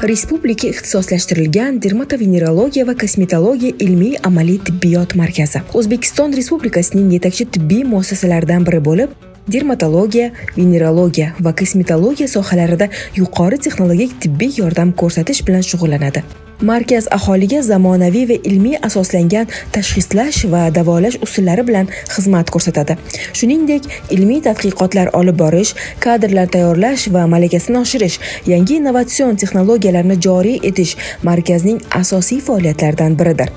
Respublika ixtisoslashtirilgan dermatovenerologiya va kosmetologiya ilmiy amaliy tibbiyot markazi. O'zbekiston Respublikasining yetakchi tibbiy muassasalaridan biri bo'lib, dermatologiya, venerologiya va kosmetologiya sohalarida yuqori texnologik tibbiy yordam ko'rsatish bilan shug'ullanadi. Markaz aholiga zamonaviy va ilmiy asoslangan tashxislash va davolash usullari bilan xizmat ko'rsatadi. Shuningdek, ilmiy tadqiqotlar olib borish, kadrlar tayyorlash va malakasini oshirish, yangi innovatsion texnologiyalarni joriy etish markazning asosiy faoliyatlaridan biridir.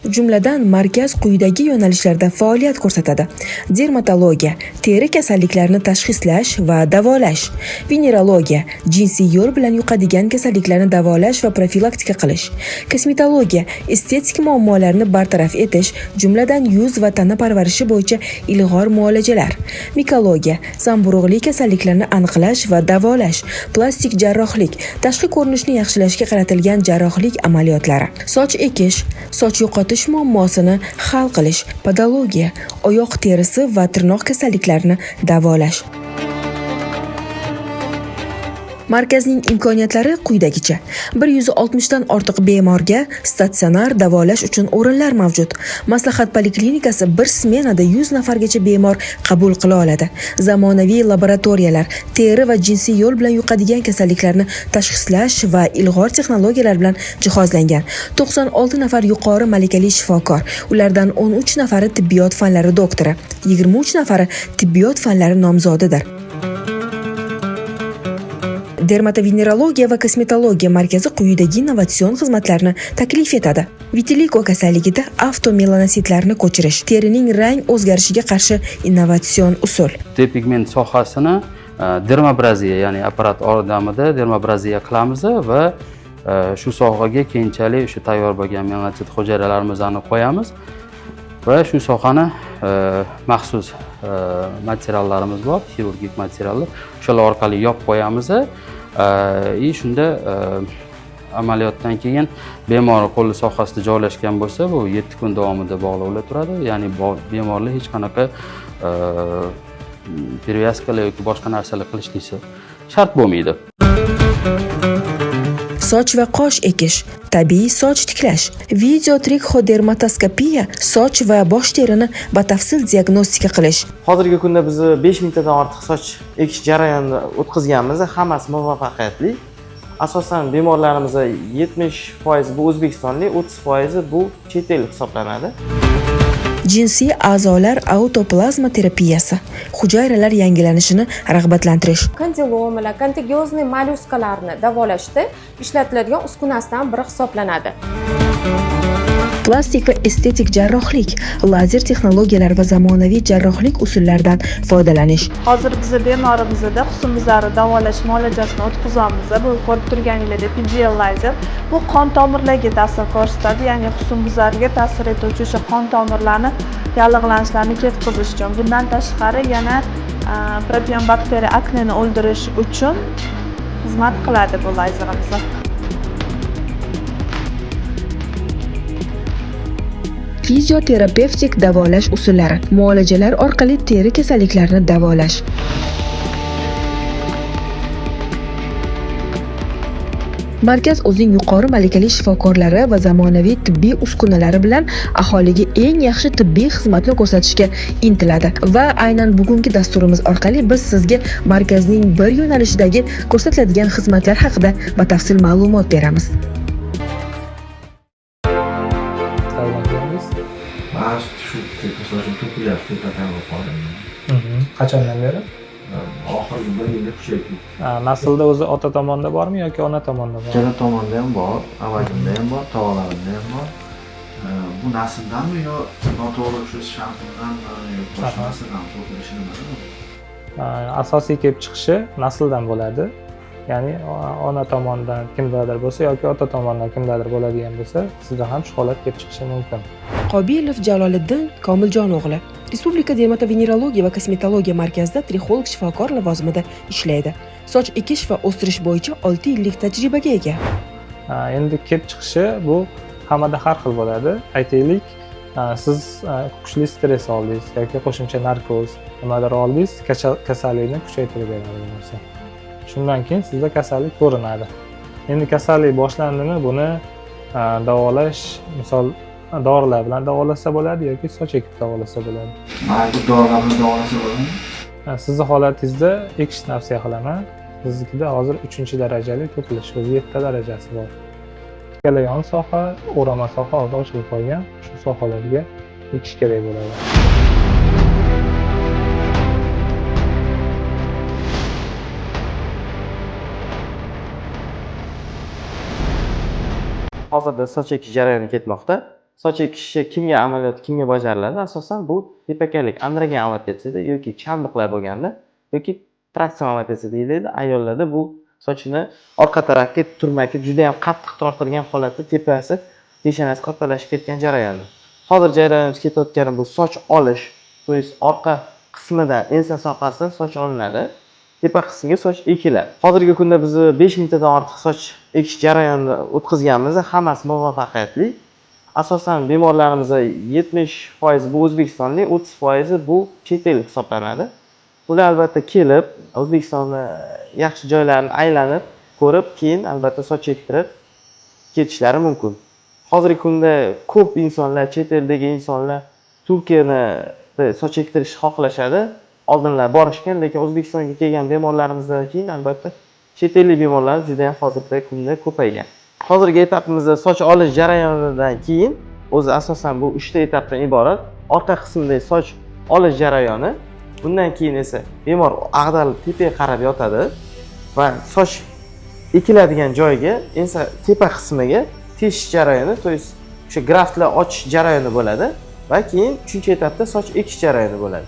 Jumladan, markaz quyidagi yo'nalishlarda faoliyat ko'rsatadi: dermatologiya, teri kasalliklarini tashxislash va davolash; venerologiya, jinsiy yo'l bilan yuqadigan kasalliklarni davolash va profilaktika qilish; kosmetologiya, estetik muammolarni bartaraf etish, jumladan yuz va tana parvarishi bo'yicha ilg'or muolajalar; mikologiya, zamburug'li kasalliklarni aniqlash va davolash; plastik jarrohlik, tashqi ko'rinishni yaxshilashga qaratilgan jarrohlik amaliyotlari; soch ekish, soch yo'qotish muammosini hal qilish; podologiya, oyoq terisi va tirnoq kasalliklarini davolash. Markazning imkoniyatlari quyidagicha: 160 dan ortiq bemorga statsionar davolash uchun o'rinlar mavjud. Maslahat poliklinikasi bir smenada 100 nafargacha bemor qabul qila oladi. Zamonaviy laboratoriyalar, teri va jinsiy yo'l bilan yuqadigan kasalliklarni tashxislash va ilg'or texnologiyalar bilan jihozlangan. 96 nafar yuqori malakali shifokor, ulardan 13 nafari tibbiyot fanlari doktori, 23 nafari tibbiyot fanlari nomzodidir. Dermatovenerologiya va kosmetologiya markazi quyidagi innovatsion xizmatlarni taklif etadi: vitiligo kasalligida avtomelanotitlarni ko'chirish, terining rang o'zgarishiga qarshi innovatsion usul. Depigment sohasini dermabraziya, ya'ni apparat yordamida dermabraziya qilamiz va shu sohaga keyinchalik o'sha tayyor bo'lgan melanosit hujayralarimizni qo'yamiz va shu sohani maxsus materiallarimiz bor, xirurgik materiallar. O'shalar orqali yopib qo'yamiz. Shunda amaliyotdan keyin bemor qo'li sohasida joylashgan bo'lsa, bu 7 kun davomida bog'lovlar turadi. Ya'ni bemorlar hech qanaqa perevyaskalar yoki boshqa narsalar qilishlisi shart bo'lmaydi. Soch va qosh ekish, tabiiy soch tiklash, video-trixodermatoskopiya, soch va bosh terini batafsil diagnostika qilish. Hozirgi kunda biz 5000 tadan ortiq soch ekish jarayonini o'tkazganmiz, hammasi muvaffaqiyatli. Asosan bemorlarimiz 70% bu o'zbekistonlik, 30% bu chet el hisoblanadi. Jinsiy a'zolar autoplazma terapiyasi, hujayralar yangilanishini rag'batlantirish. Kondilomalar, kontagiozniy mollyuskalarni davolashda ishlatiladigan uskunasidan biri hisoblanadi. Plastik va estetik jarrohlik, lazer texnologiyalari va zamonaviy jarrohlik usullaridan foydalanish. Hozir biz bemorimizda husnbuzarni davolash muolajasini o'tkazamiz. Bu ko'rib turganingizdek PGL lazer bu qon tomirlariga ta'sir ko'rsatadi, ya'ni husnbuzarga ta'sir etuvchi o'sha qon tomirlarni yallig'lanishlarini ketkazish uchun. Bundan tashqari yana propion bakteriya akneni o'ldirish uchun xizmat qiladi bu lazerimiz. Fizioterapevtik davolash usullari, muolajalar orqali teri kasalliklarini davolash. Markaz o'zining yuqori malakali shifokorlari va zamonaviy tibbiy uskunalari bilan aholiga eng yaxshi tibbiy xizmatni ko'rsatishga intiladi va aynan bugungi dasturimiz orqali biz sizga markazning bir yo'nalishidagi ko'rsatiladigan xizmatlar haqida batafsil ma'lumot beramiz. Qachondan beri? Oxirgi 1 yilda kuchaydi. Naslda o'zi ota tomonda bormi yoki ona tomonda bormi? Ikkala tomonda ham bor, avvalgimda ham bor, tog'alarimda ham bor. Bu nasldanmi yo noto'g'ri shu shampundanmi yoki boshqa narsadan to'g'rilishini bilmadim. Asosiy kelib chiqishi nasldan bo'ladi. Ya'ni ona tomonidan kimdadir bo'lsa yoki ota tomonidan kimdadir bo'ladigan bo'lsa, sizda ham shu holat kelib chiqishi mumkin. Qobilov Jaloliddin Komiljon o'g'li Respublika dermatovenerologiya va kosmetologiya markazida trixolog shifokor lavozimida ishlaydi. Soch ekish va o'stirish bo'yicha 6 yillik tajribaga ega. Endi kelib chiqishi bu hammada har xil bo'ladi. Aytaylik, siz kuchli stress oldingiz yoki qo'shimcha narkoz nimadir oldingiz, kasallikni kuchaytirib beradi bu narsa. Shundan keyin sizda kasallik ko'rinadi. Endi kasallik boshlandimi, buni davolash, misol dorilar bilan davolasa bo'ladi yoki soch ekib davolasa bo'ladi. Bu dorilar bilan davolasa bo'ladimi? Sizni holatingizda ekish tavsiya qilaman. Siznikida hozir 3-darajali to'kilish, o'zi 7 darajasi bor. Ikkala yon soha, o'rama soha hozir ochilib qolgan. Shu sohalarga ekish kerak bo'ladi. Hozirda soch ekish jarayoni ketmoqda. Soch ekishi kimga amaliyot, kimga bajariladi? Asosan bu tepakalik, androgen alopetsiyada yoki chandiqlar bo'lganda yoki traksion alopetsiya deyiladi. Ayollarda bu sochini orqa tarafga turmaki juda ham qattiq tortilgan holatda tepasi, peshanasi kattalashib ketgan jarayon. Hozir jarayonimiz ketayotgani bu soch olish, to есть orqa qismidan, ensa sohasidan soch olinadi. Tepa qismiga soch ekiladi. Hozirgi kunda biz 5 mingtadan ortiq soch ekish jarayonini o'tkazganmiz, hammasi muvaffaqiyatli. Asosan bemorlarimiz 70% bu o'zbekistonlik, 30% bu chet el hisoblanadi. Ular albatta kelib, O'zbekistonda yaxshi joylarni aylanib, ko'rib, keyin albatta soch ektirib ketishlari mumkin. Hozirgi kunda ko'p insonlar, chet eldagi insonlar Turkiyada soch ektirishni xohlashadi. Oldinlar borishgan, lekin O'zbekistonga kelgan bemorlarimizdan keyin albatta chet ellik bemorlar juda ham hozirgi kunda ko'paygan. Hozirgi etapimizda soch olish jarayonidan keyin o'zi asosan bu 3 ta etapdan iborat. Orqa qismidagi soch olish jarayoni, bundan keyin esa bemor ag'darilib tepaga qarab yotadi va soch ekiladigan joyga, ensa tepa qismiga teshish jarayoni, to есть o'sha graftlar ochish jarayoni bo'ladi va keyin 3-etapda soch ekish jarayoni bo'ladi.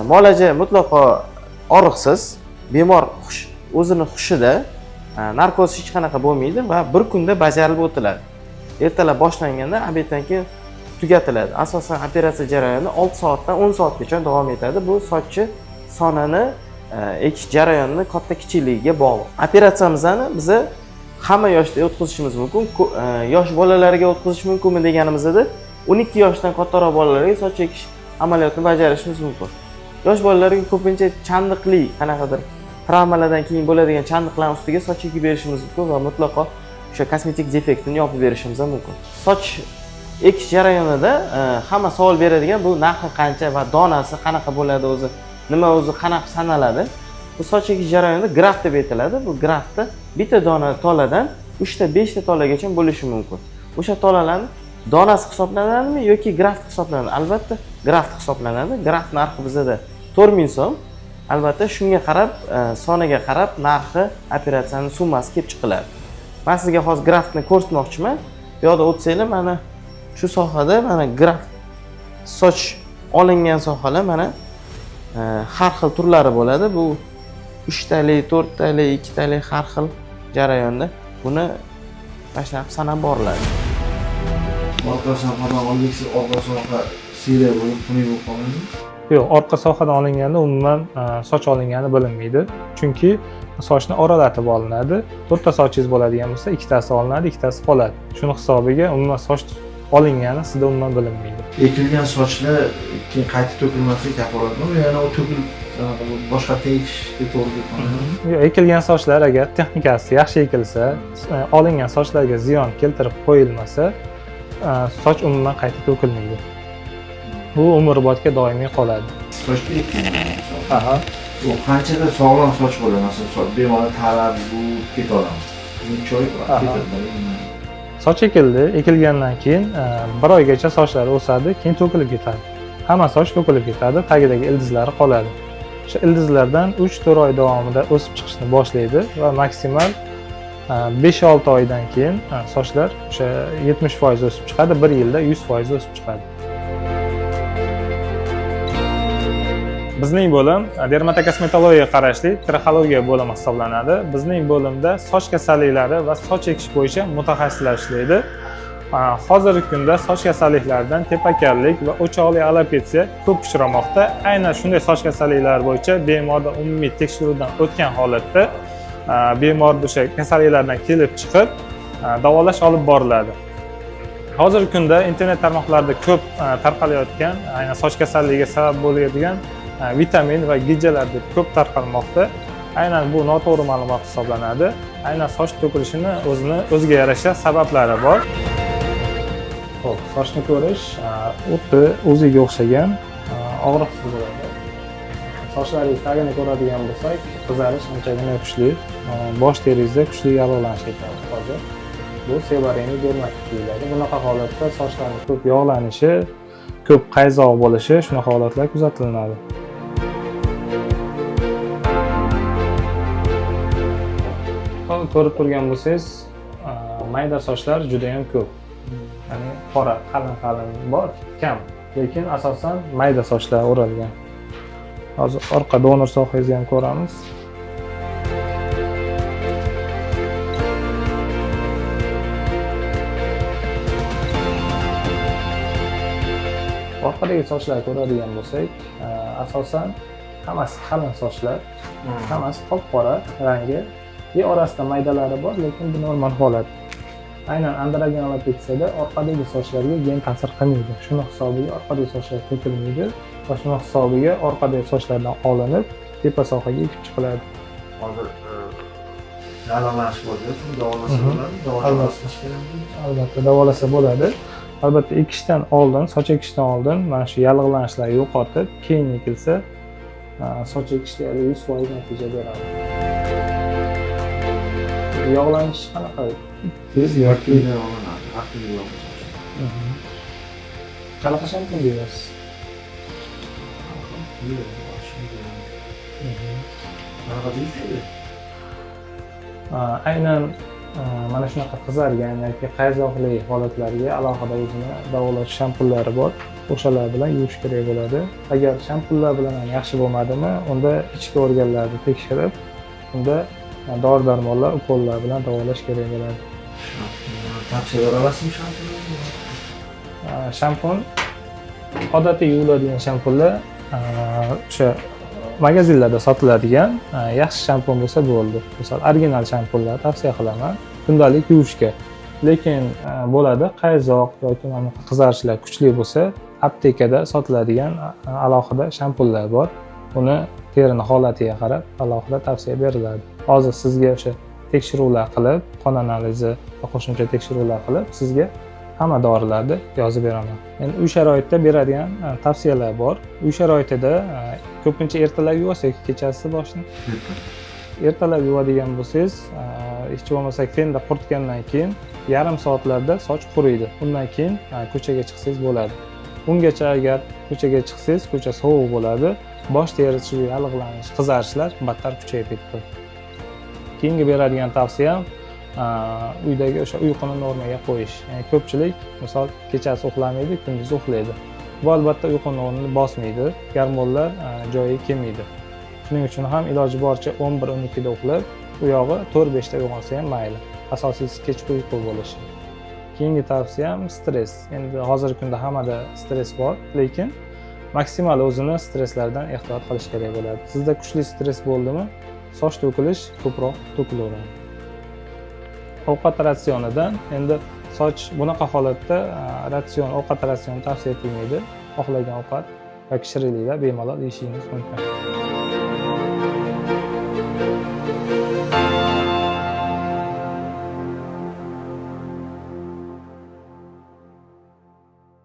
Muolaja mutlaqo og'riqsiz, bemor o'zini hushida, narkoz hech qanaqa bo'lmaydi va bir kunda bajarilib o'tiladi. Ertalab boshlanganda obeddan keyin tugatiladi. Asosan operatsiya jarayoni 6 soatdan 10 soatgacha davom etadi. Bu sochchi sonini ekish jarayonini katta kichikligiga bog'liq. Operatsiyamizni biz hamma yoshda o'tkazishimiz mumkin. Yosh bolalarga o'tkazish mumkinmi deganimizda 12 yoshdan kattaroq bolalarga soch ekish amaliyotini bajarishimiz mumkin. Yosh bolalarga ko'pincha chandiqli, qanaqadir travmalardan keyin bo'ladigan chandiqlar ustiga soch ekib berishimiz mumkin va mutlaqo o'sha kosmetik defektini yopib berishimiz ham mumkin. Soch ekish jarayonida hamma savol beradigan bu narxi qancha va donasi qanaqa bo'ladi, o'zi nima, o'zi qanaqa sanaladi? Bu soch ekish jarayonida graft deb aytiladi. Bu graftda bitta dona toladan 3 ta 5 ta tolagacha bo'lishi mumkin. O'sha tolalarni donasi hisoblanadimi yoki graft hisoblanadi? Albatta graft hisoblanadi. Graft narxi bizda 4000 so'm. Albatta shunga qarab, soniga qarab narxi operatsiyaning summasi kelib chiqiladi. Men sizga hozir graftni ko'rsatmoqchiman. Bu yerda o'tsanglar, mana shu sohada mana graft soch olingan sohalar mana har xil turlari bo'ladi. Bu 3 talik, 4 talik, 2 talik har xil jarayonda buni tashlab sanab boriladi. Orqa sohadan olingan orqa soha siyra bo'lib, xunuk bo'lib qolmaydi. Yo'q, orqa sohadan olinganda umuman soch olingani bilinmaydi. Chunki sochni oralatib olinadi. 4 ta sochingiz bo'ladigan bo'lsa, 2 tasi olinadi, 2 tasi qoladi. Shuni hisobiga umuman soch olingani sizda umuman bilinmaydi. Ekilgan sochlar keyin qayta to'kilmaslik kafolatmi? Ya'ni u to'kilib boshqa tegishga to'g'ri keladi. Yo'q, ekilgan sochlar agar texnikasi yaxshi ekilsa, olingan sochlarga ziyon keltirib qo'yilmasa, soch umuman qayta to'kilmaydi. Bu umrbodga doimiy qoladi. Sochni ekilgan. Aha. U qanchada sog'lom soch bo'ladi? Masalan, bemorlar talab bu ketadi. Necha oy ketadi? Soch ekildi, ekilgandan keyin 1 oygacha sochlar o'sadi, keyin to'kilib ketadi. Hamma soch to'kilib ketadi, tagidagi ildizlari qoladi. O'sha ildizlardan 3-4 oy davomida o'sib chiqishni boshlaydi va maksimal 5-6 oydan keyin sochlar o'sha 70% o'sib chiqadi, 1 yilda 100% o'sib chiqadi. Bizning bo'lim dermatokosmetologiyaga qarashli trixologiya bo'limi hisoblanadi. Bizning bo'limda soch kasalliklari va soch ekish bo'yicha mutaxassislar ishlaydi. Hozirgi kunda soch kasalliklaridan tepakallik va o'choqli alopetsiya ko'p uchramoqda. Aynan shunday soch kasalliklari bo'yicha bemorda umumiy tekshiruvdan o'tgan holatda bemor o'sha kasalliklardan kelib chiqib davolash olib boriladi. Hozirgi kunda internet tarmoqlarida ko'p tarqalayotgan, aynan soch kasalligiga sabab bo'ladigan vitamin va gijjalar deb ko'p tarqalmoqda. Aynan bu noto'g'ri ma'lumot hisoblanadi. Aynan soch to'kilishini o'ziga yarasha sabablari bor. Xo'p, sochni ko'rish xuddi o'ziga o'xshagan og'riqsiz bo'ladi. Sochlaringiz tagini ko'radigan bo'lsak, qizarish anchagina kuchli, bosh teringizda kuchli yallig'lanish ketadi hozir. Bu seborrheic dermatit deyiladi. Bunaqa holatda sochlarning ko'p yog'lanishi, ko'p qayzoq bo'lishi, shunaqa holatlar kuzatiladi. Ko'rib turgan bo'lsangiz, mayda sochlar juda ham ko'p. Ya'ni qora, qalin bor, kam, lekin asosan mayda sochlar o'ralgan. Hozir orqa donor sohangizni ham ko'ramiz. Orqadagi sochlar ko'radigan bo'lsak, asosan hammasi qalin sochlar, hammasi qop-qora rangi. Orasida maydalari bor, lekin bu normal holat. Aynan androgen alopetsiyada orqadagi sochlarga gen ta'sir qilmaydi. Shuni hisobiga orqadagi sochlar to'kilmaydi va shuni hisobiga orqadagi sochlardan olinib, tepa sohaga ekib chiqiladi. Hozir yallig'lanish bo'ldi, shuni davolasa bo'ladimi? Albatta, davolasa bo'ladi. Albatta, ekishdan oldin, soch ekishdan oldin mana shu yallig'lanishlarni yo'qotib, keyin ekilsa, soch ekishda 100% natija beradi. Yog'lanish qanaqa? Tez yoki yog'lanadi, vaqtida yog'lanadi. qanaqa shampun deysiz? Qanaqa deysiz? Aynan mana shunaqa qizargan yoki qayzoqli holatlarga alohida o'zini davolash shampunlari bor. O'shalar bilan yuvish kerak bo'ladi. Agar shampunlar bilan ham yaxshi bo'lmadimi, unda ichki organlarni tekshirib, unda dori-darmonlar, ukollar bilan davolash kerak bo'ladi. Tavsiya bera olasizmi shampun? Shampun odatiy yuviladigan shampunlar o'sha magazinlarda sotiladigan yaxshi shampun bo'lsa bo'ldi. Misol, original shampunlar tavsiya qilaman kundalik yuvishga. Lekin bo'ladi qayzoq yoki mana qizarishlar kuchli bo'lsa, aptekada sotiladigan alohida shampunlar bor. Uni terini holatiga qarab alohida tavsiya beriladi. Hozir sizga o'sha tekshiruvlar qilib, qon analizi va qo'shimcha tekshiruvlar qilib, sizga hamma dorilarni yozib beraman. Endi uy sharoitida beradigan tavsiyalar bor. Uy sharoitida ko'pincha ertalab yuvasiz yoki kechasi boshni. Ertalab yuvadigan bo'lsangiz, hech bo'lmasa fenda quritgandan keyin yarim soatlarda soch quriydi. Undan keyin ko'chaga chiqsangiz bo'ladi. Ungacha agar ko'chaga chiqsangiz, ko'cha sovuq bo'ladi, bosh terisi yallig'lanish, qizarishlar battar kuchayib ketadi. Keyingi beradigan tavsiyam uydagi o'sha uyquni normaga qo'yish. Ya'ni ko'pchilik misol kechasi uxlamaydi, kunduz uxlaydi. Bu albatta uyquni o'rnini bosmaydi, gormonlar joyiga kelmaydi. Shuning uchun ham iloji boricha 11-12 da uxlab, u yog'i 4-5 da uyg'onsa ham mayli. Asosiysi kechki uyqu bo'lishi. Keyingi tavsiyam stress. Endi hozirgi kunda hammada stress bor, lekin maksimal o'zini stresslardan ehtiyot qilish kerak bo'ladi. Sizda kuchli stress bo'ldimi, soch to'kilish ko'proq to'kilaveradi. Ovqat ratsionidan endi soch bunaqa holatda ovqat ratsioni tavsiya etilmaydi. Xohlagan ovqat yoki shirinliklar bemalol yeyishingiz mumkin.